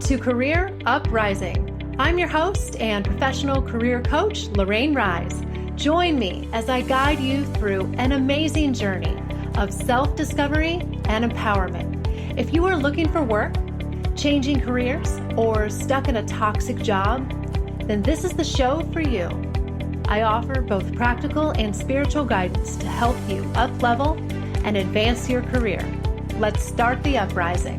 to Career Uprising. I'm your host and professional career coach, Lorraine Rise. Join me as I guide you through an amazing journey of self-discovery and empowerment. If you are looking for work, changing careers, or stuck in a toxic job, then this is the show for you. I offer both practical and spiritual guidance to help you up-level and advance your career. Let's start the uprising.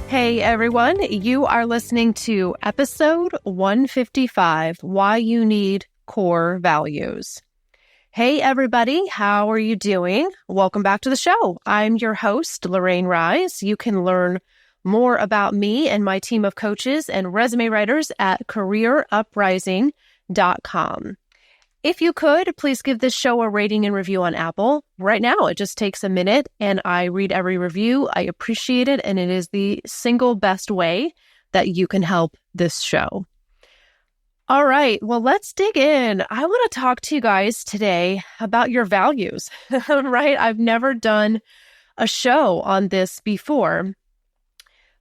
Hey everyone, you are listening to episode 155, Why You Need Core Values. Hey everybody, how are you doing? Welcome back to the show. I'm your host, Lorraine Rise. You can learn more about me and my team of coaches and resume writers at careeruprising.com. If you could, please give this show a rating and review on Apple. Right now, it just takes a minute and I read every review. I appreciate it, and it is the single best way that you can help this show. All right, well, let's dig in. I want to talk to you guys today about your values, right? I've never done a show on this before.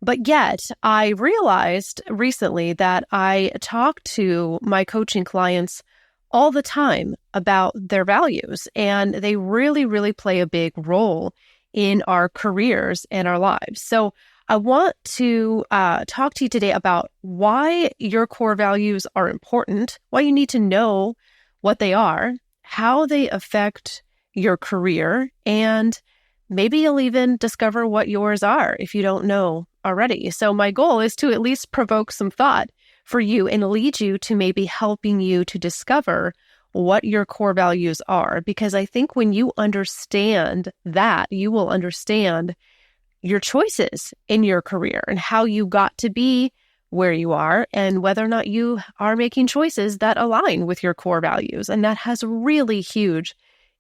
But yet, I realized recently that I talk to my coaching clients all the time about their values, and they really, really play a big role in our careers and our lives. So I want to talk to you today about why your core values are important, why you need to know what they are, how they affect your career, and maybe you'll even discover what yours are if you don't know already. So my goal is to at least provoke some thought for you and lead you to maybe helping you to discover what your core values are. Because I think when you understand that, you will understand your choices in your career and how you got to be where you are and whether or not you are making choices that align with your core values. And that has really huge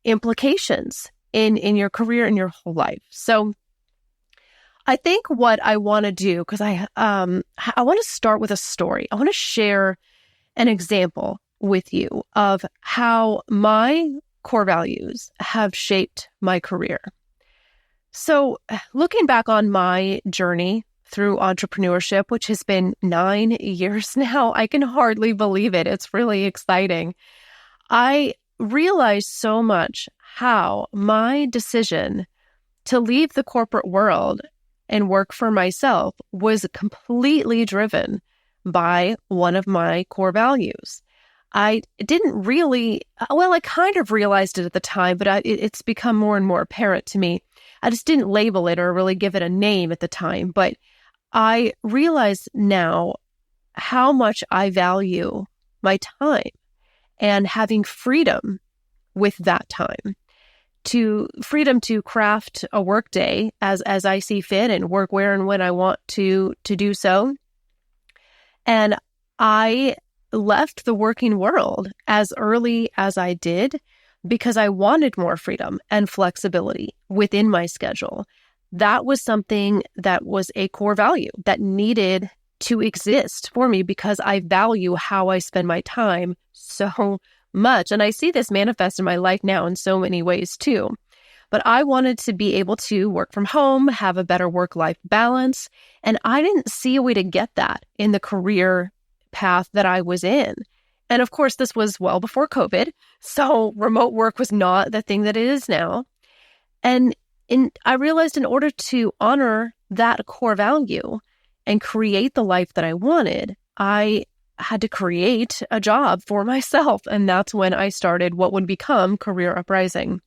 implications in your career and your whole life. So I think what I want to do, because I want to start with a story. I want to share an example with you of how my core values have shaped my career. So looking back on my journey through entrepreneurship, which has been 9 years now, I can hardly believe it. It's really exciting. I realized so much how my decision to leave the corporate world and work for myself was completely driven by one of my core values. I didn't really, I kind of realized it at the time, but it's become more and more apparent to me. I just didn't label it or really give it a name at the time, but I realize now how much I value my time and having freedom with that time. Freedom to craft a work day as I see fit and work where and when I want to do so. And I left the working world as early as I did because I wanted more freedom and flexibility within my schedule. That was something that was a core value that needed to exist for me because I value how I spend my time so much. And I see this manifest in my life now in so many ways too. But I wanted to be able to work from home, have a better work-life balance. And I didn't see a way to get that in the career path that I was in. And of course, this was well before COVID. So remote work was not the thing that it is now. And I realized in order to honor that core value and create the life that I wanted, I had to create a job for myself. And that's when I started what would become Career Uprising.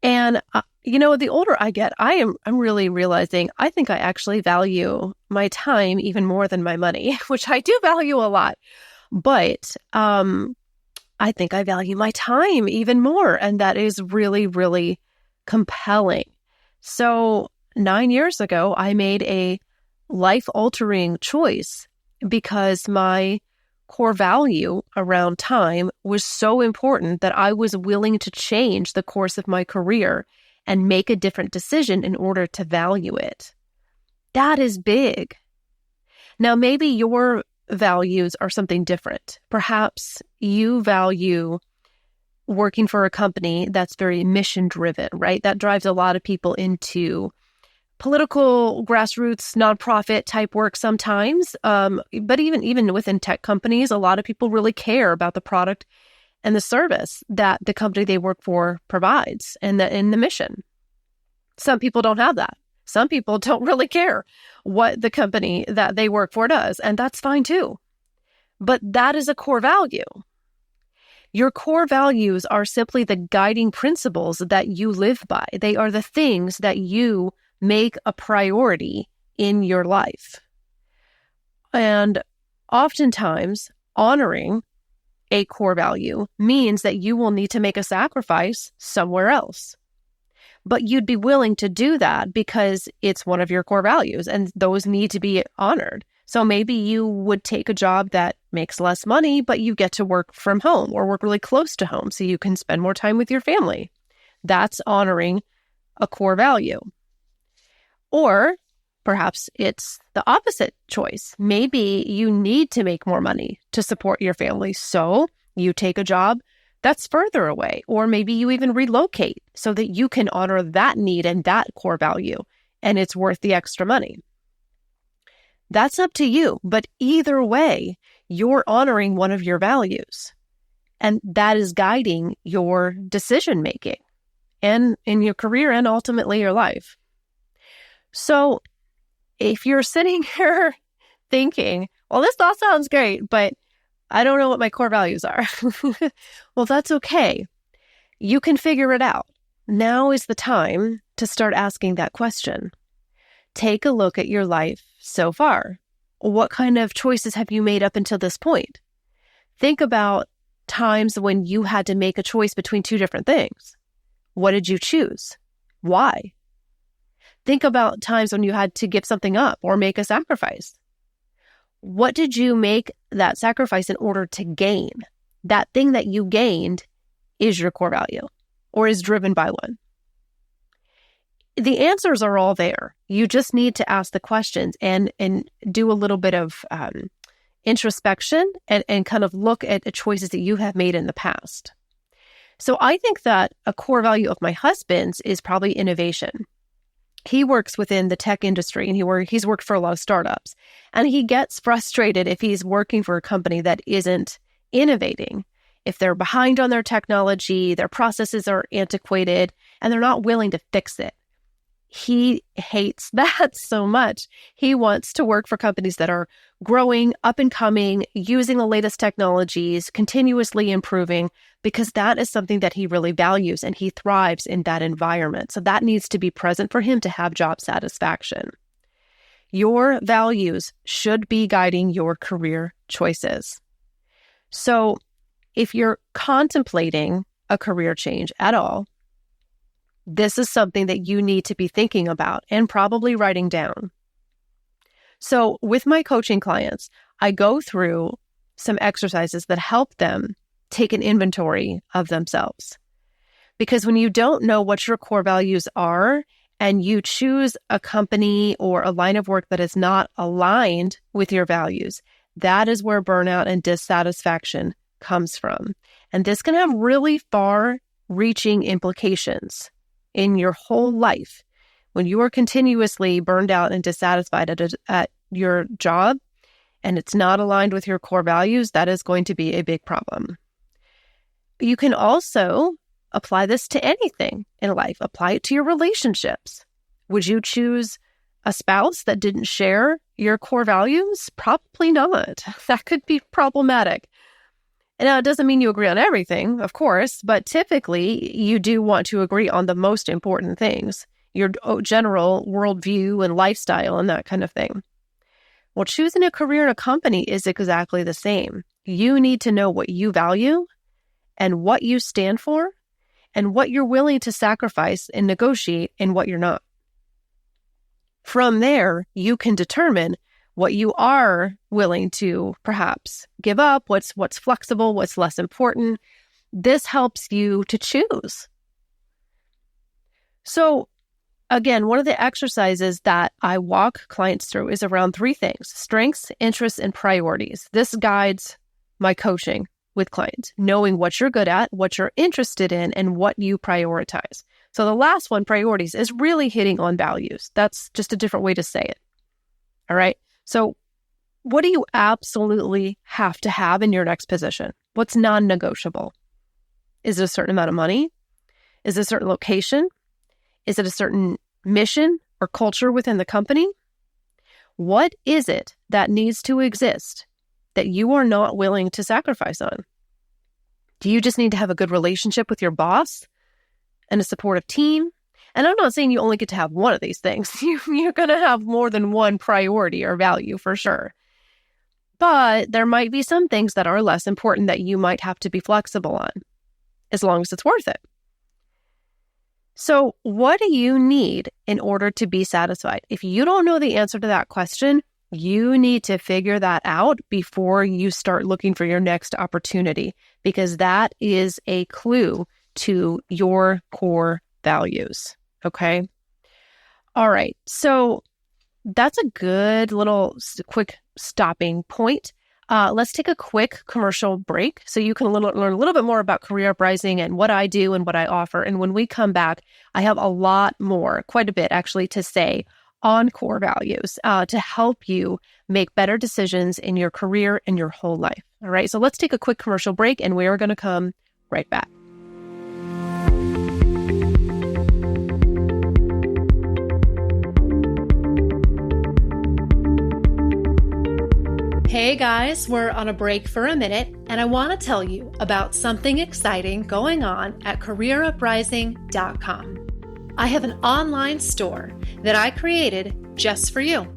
And, the older I get, I'm really realizing I think I actually value my time even more than my money, which I do value a lot. But I think I value my time even more. And that is really, really compelling. So 9 years ago, I made a life-altering choice because my core value around time was so important that I was willing to change the course of my career and make a different decision in order to value it. That is big. Now, maybe your values are something different. Perhaps you value working for a company that's very mission driven, right? That drives a lot of people into political, grassroots, nonprofit type work sometimes. But even within tech companies, a lot of people really care about the product and the service that the company they work for provides and the mission. Some people don't have that. Some people don't really care what the company that they work for does, and that's fine too. But that is a core value. Your core values are simply the guiding principles that you live by. They are the things that you make a priority in your life. And oftentimes, honoring a core value means that you will need to make a sacrifice somewhere else. But you'd be willing to do that because it's one of your core values and those need to be honored. So maybe you would take a job that makes less money, but you get to work from home or work really close to home so you can spend more time with your family. That's honoring a core value. Or perhaps it's the opposite choice. Maybe you need to make more money to support your family, so you take a job that's further away, or maybe you even relocate so that you can honor that need and that core value, and it's worth the extra money. That's up to you, but either way, you're honoring one of your values, and that is guiding your decision-making and in your career and ultimately your life. So if you're sitting here thinking, well, this all sounds great, but I don't know what my core values are. Well, that's okay. You can figure it out. Now is the time to start asking that question. Take a look at your life so far. What kind of choices have you made up until this point? Think about times when you had to make a choice between two different things. What did you choose? Why? Think about times when you had to give something up or make a sacrifice. What did you make that sacrifice in order to gain? That thing that you gained is your core value or is driven by one. The answers are all there. You just need to ask the questions and do a little bit of introspection and kind of look at the choices that you have made in the past. So I think that a core value of my husband's is probably innovation. He works within the tech industry and he's worked for a lot of startups. And he gets frustrated if he's working for a company that isn't innovating. If they're behind on their technology, their processes are antiquated, and they're not willing to fix it. He hates that so much. He wants to work for companies that are growing, up and coming, using the latest technologies, continuously improving, because that is something that he really values and he thrives in that environment. So that needs to be present for him to have job satisfaction. Your values should be guiding your career choices. So if you're contemplating a career change at all, this is something that you need to be thinking about and probably writing down. So with my coaching clients, I go through some exercises that help them take an inventory of themselves. Because when you don't know what your core values are and you choose a company or a line of work that is not aligned with your values, that is where burnout and dissatisfaction comes from. And this can have really far-reaching implications in your whole life. When you are continuously burned out and dissatisfied at your job and it's not aligned with your core values, that is going to be a big problem. You can also apply this to anything in life. Apply it to your relationships. Would you choose a spouse that didn't share your core values? Probably not. That could be problematic. And now, it doesn't mean you agree on everything, of course, but typically you do want to agree on the most important things, your general worldview and lifestyle and that kind of thing. Well, choosing a career in a company is exactly the same. You need to know what you value and what you stand for and what you're willing to sacrifice and negotiate and what you're not. From there, you can determine what you are willing to perhaps give up, what's flexible, what's less important. This helps you to choose. So Again, one of the exercises that I walk clients through is around 3 things: strengths, interests, and priorities. This guides my coaching with clients, knowing what you're good at, what you're interested in, and what you prioritize. So the last one, priorities, is really hitting on values. That's just a different way to say it. All right. So what do you absolutely have to have in your next position? What's non-negotiable? Is it a certain amount of money? Is it a certain location? Is it a certain mission or culture within the company? What is it that needs to exist that you are not willing to sacrifice on? Do you just need to have a good relationship with your boss and a supportive team? And I'm not saying you only get to have one of these things. You're going to have more than one priority or value for sure. But there might be some things that are less important that you might have to be flexible on, as long as it's worth it. So what do you need in order to be satisfied? If you don't know the answer to that question, you need to figure that out before you start looking for your next opportunity, because that is a clue to your core values. Okay. All right. So that's a good little quick stopping point. Let's take a quick commercial break so you can learn a little bit more about Career Uprising and what I do and what I offer. And when we come back, I have a lot more, quite a bit actually, to say on core values to help you make better decisions in your career and your whole life. All right. So let's take a quick commercial break and we are going to come right back. Hey guys, we're on a break for a minute, and I want to tell you about something exciting going on at CareerUprising.com. I have an online store that I created just for you.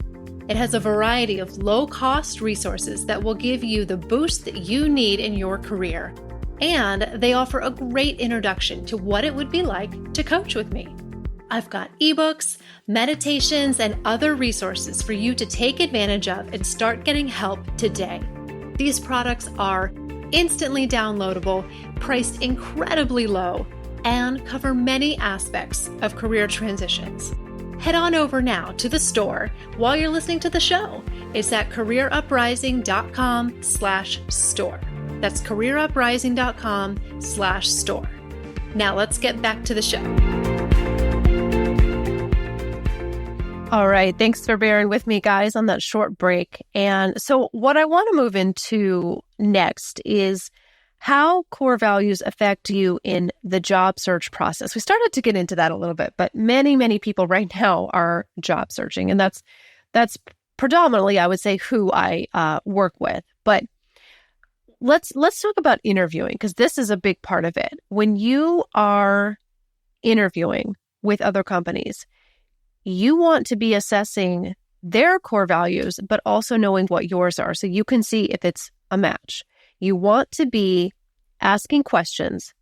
It has a variety of low-cost resources that will give you the boost that you need in your career, and they offer a great introduction to what it would be like to coach with me. I've got ebooks, meditations, and other resources for you to take advantage of and start getting help today. These products are instantly downloadable, priced incredibly low, and cover many aspects of career transitions. Head on over now to the store while you're listening to the show. It's at CareerUprising.com/store. That's CareerUprising.com/store. Now let's get back to the show. All right. Thanks for bearing with me, guys, on that short break. And so what I want to move into next is how core values affect you in the job search process. We started to get into that a little bit, but many, many people right now are job searching. And that's predominantly, I would say, who I work with. But let's talk about interviewing, because this is a big part of it. When you are interviewing with other companies, you want to be assessing their core values, but also knowing what yours are so you can see if it's a match. You want to be asking questions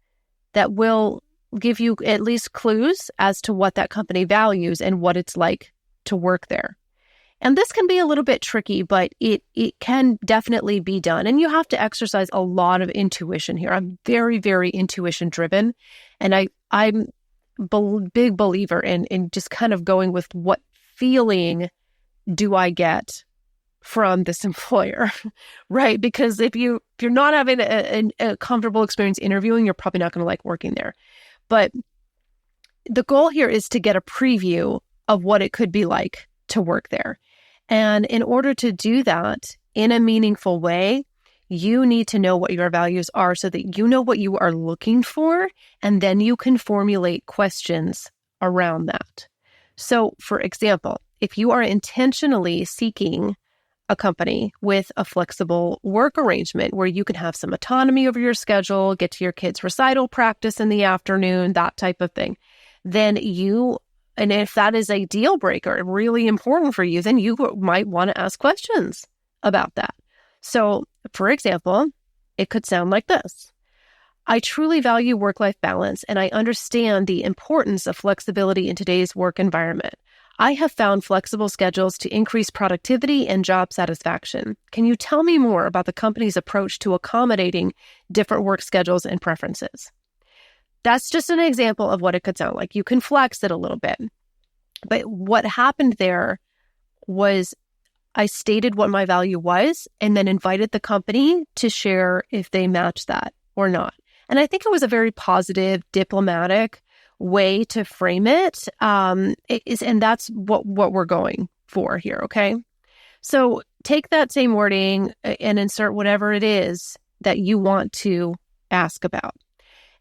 that will give you at least clues as to what that company values and what it's like to work there. And this can be a little bit tricky, but it can definitely be done. And you have to exercise a lot of intuition here. I'm very, very intuition driven. And I'm big believer in just kind of going with what feeling do I get from this employer, right? Because if you're not having a comfortable experience interviewing, you're probably not going to like working there. But the goal here is to get a preview of what it could be like to work there. And in order to do that in a meaningful way, you need to know what your values are so that you know what you are looking for, and then you can formulate questions around that. So, for example, if you are intentionally seeking a company with a flexible work arrangement where you can have some autonomy over your schedule, get to your kids' recital practice in the afternoon, that type of thing, then and if that is a deal breaker, really important for you, then you might want to ask questions about that. So, for example, it could sound like this. I truly value work-life balance, and I understand the importance of flexibility in today's work environment. I have found flexible schedules to increase productivity and job satisfaction. Can you tell me more about the company's approach to accommodating different work schedules and preferences? That's just an example of what it could sound like. You can flex it a little bit. But what happened there was I stated what my value was and then invited the company to share if they matched that or not. And I think it was a very positive, diplomatic way to frame it. And that's what we're going for here, okay? So take that same wording and insert whatever it is that you want to ask about.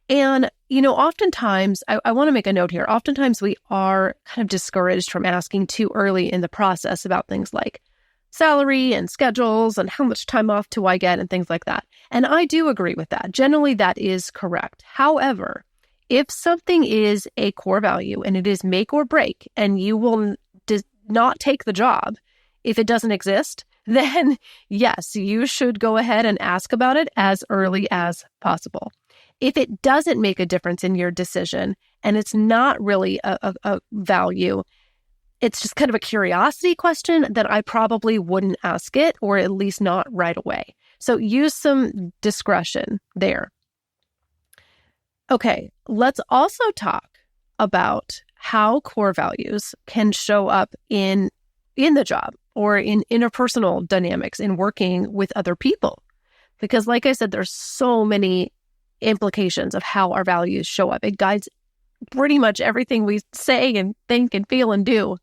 And, oftentimes, I want to make a note here. Oftentimes we are kind of discouraged from asking too early in the process about things like salary and schedules and how much time off do I get and things like that. And I do agree with that. Generally, that is correct. However, if something is a core value and it is make or break, and you will not take the job if it doesn't exist, then yes, you should go ahead and ask about it as early as possible. If it doesn't make a difference in your decision and it's not really a value, it's just kind of a curiosity question, then I probably wouldn't ask it, or at least not right away. So use some discretion there. Okay, let's also talk about how core values can show up in the job or in interpersonal dynamics in working with other people. Because like I said, there's so many implications of how our values show up. It guides pretty much everything we say and think and feel and do.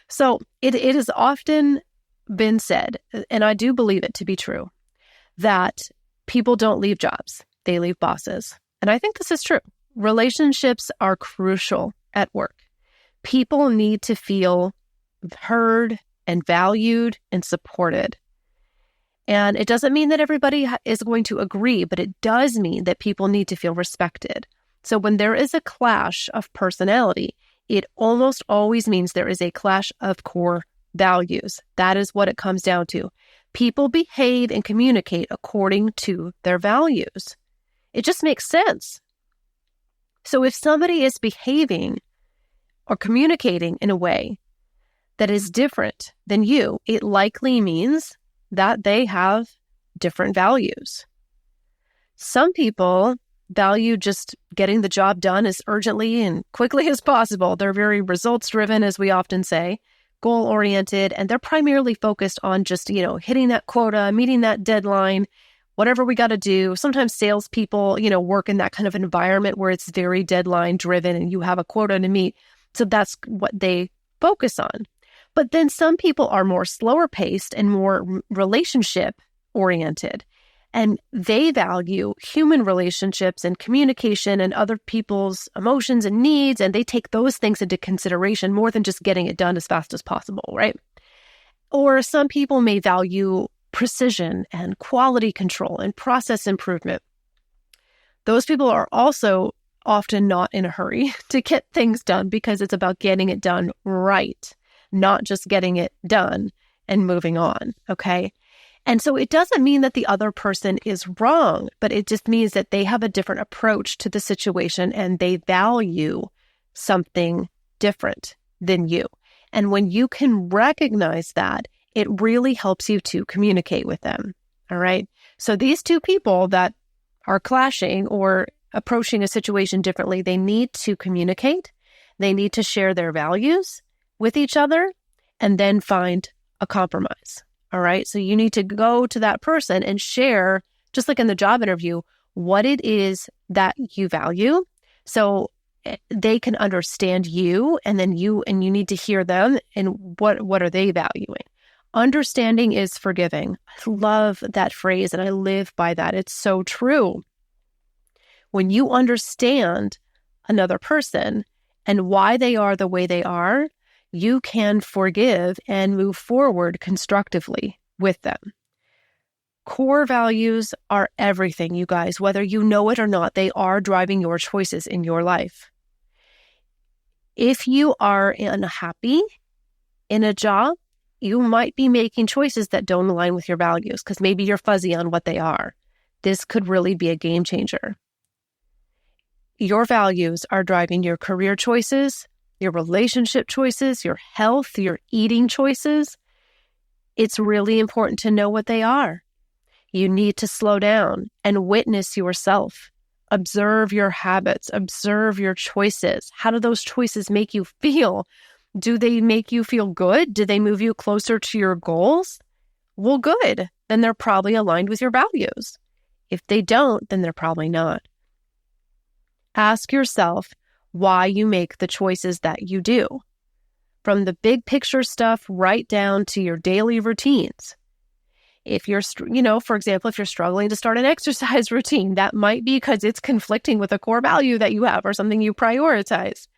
So it has often been said, and I do believe it to be true, that people don't leave jobs, they leave bosses. And I think this is true. Relationships are crucial at work. People need to feel heard and valued and supported. And it doesn't mean that everybody is going to agree, but it does mean that people need to feel respected. So when there is a clash of personality, it almost always means there is a clash of core values. That is what it comes down to. People behave and communicate according to their values. It just makes sense. So if somebody is behaving or communicating in a way that is different than you, it likely means that they have different values. Some people value just getting the job done as urgently and quickly as possible. They're very results-driven, as we often say, goal-oriented, and they're primarily focused on just, hitting that quota, meeting that deadline, whatever we got to do. Sometimes salespeople, work in that kind of environment where it's very deadline-driven and you have a quota to meet. So that's what they focus on. But then some people are more slower paced and more relationship oriented, and they value human relationships and communication and other people's emotions and needs, and they take those things into consideration more than just getting it done as fast as possible, right? Or some people may value precision and quality control and process improvement. Those people are also often not in a hurry to get things done because it's about getting it done right, not just getting it done and moving on, okay? And so it doesn't mean that the other person is wrong, but it just means that they have a different approach to the situation and they value something different than you. And when you can recognize that, it really helps you to communicate with them, all right? So these two people that are clashing or approaching a situation differently, they need to communicate, they need to share their values with each other, and then find a compromise. All right. So you need to go to that person and share, just like in the job interview, what it is that you value. So they can understand you, and then you need to hear them and what are they valuing. Understanding is forgiving. I love that phrase and I live by that. It's so true. When you understand another person and why they are the way they are, you can forgive and move forward constructively with them. Core values are everything, you guys. Whether you know it or not, they are driving your choices in your life. If you are unhappy in a job, you might be making choices that don't align with your values because maybe you're fuzzy on what they are. This could really be a game changer. Your values are driving your career choices, your relationship choices, your health, your eating choices. It's really important to know what they are. You need to slow down and witness yourself. Observe your habits, observe your choices. How do those choices make you feel? Do they make you feel good? Do they move you closer to your goals? Well, good. Then they're probably aligned with your values. If they don't, then they're probably not. Ask yourself why you make the choices that you do. From the big picture stuff right down to your daily routines. If you're, for example, if you're struggling to start an exercise routine, that might be because it's conflicting with a core value that you have or something you prioritize.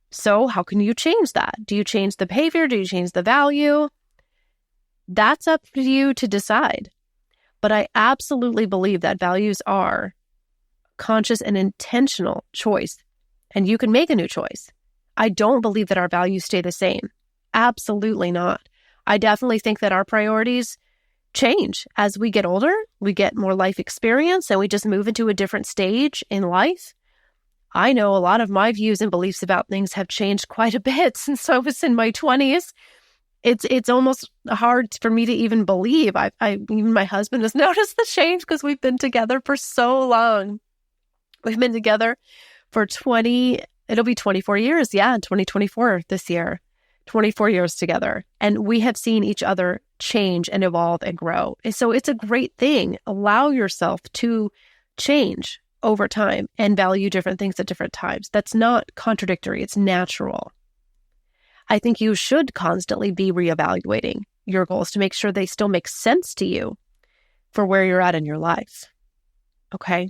So how can you change that? Do you change the behavior? Do you change the value? That's up to you to decide. But I absolutely believe that values are conscious and intentional choice, and you can make a new choice. I don't believe that our values stay the same. Absolutely not. I definitely think that our priorities change as we get older, we get more life experience, and we just move into a different stage in life. I know a lot of my views and beliefs about things have changed quite a bit since I was in my 20s. It's almost hard for me to even believe. Even my husband has noticed the change because we've been together for so long. We've been together for it'll be 24 years. Yeah, 2024 this year. 24 years together. And we have seen each other change and evolve and grow. And so it's a great thing. Allow yourself to change over time and value different things at different times. That's not contradictory. It's natural. I think you should constantly be reevaluating your goals to make sure they still make sense to you for where you're at in your life. Okay?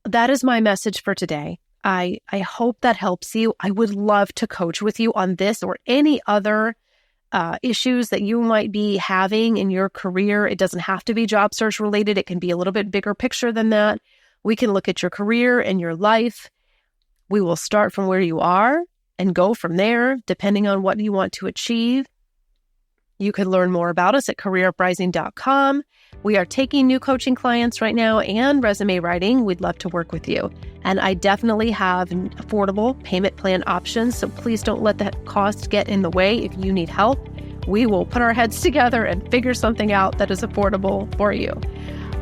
That is my message for today. I hope that helps you. I would love to coach with you on this or any other issues that you might be having in your career. It doesn't have to be job search related. It can be a little bit bigger picture than that. We can look at your career and your life. We will start from where you are and go from there, depending on what you want to achieve. You can learn more about us at careeruprising.com. We are taking new coaching clients right now and resume writing. We'd love to work with you. And I definitely have affordable payment plan options, so please don't let that cost get in the way. If you need help, we will put our heads together and figure something out that is affordable for you.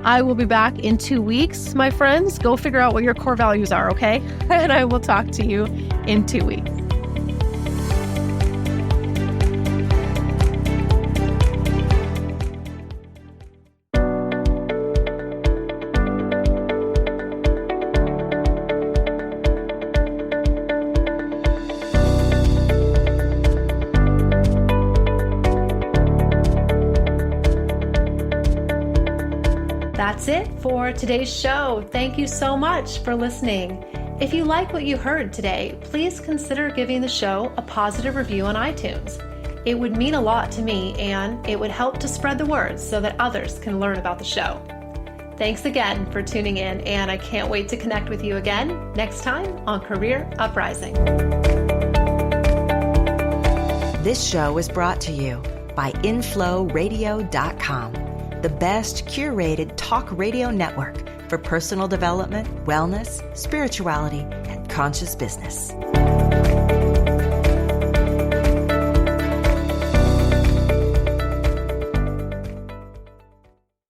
I will be back in 2 weeks, my friends. Go figure out what your core values are, okay? And I will talk to you in 2 weeks. That's it for today's show. Thank you so much for listening. If you like what you heard today, please consider giving the show a positive review on iTunes. It would mean a lot to me, and it would help to spread the word so that others can learn about the show. Thanks again for tuning in, and I can't wait to connect with you again next time on Career Uprising. This show is brought to you by inflowradio.com, the best curated talk radio network for personal development, wellness, spirituality, and conscious business.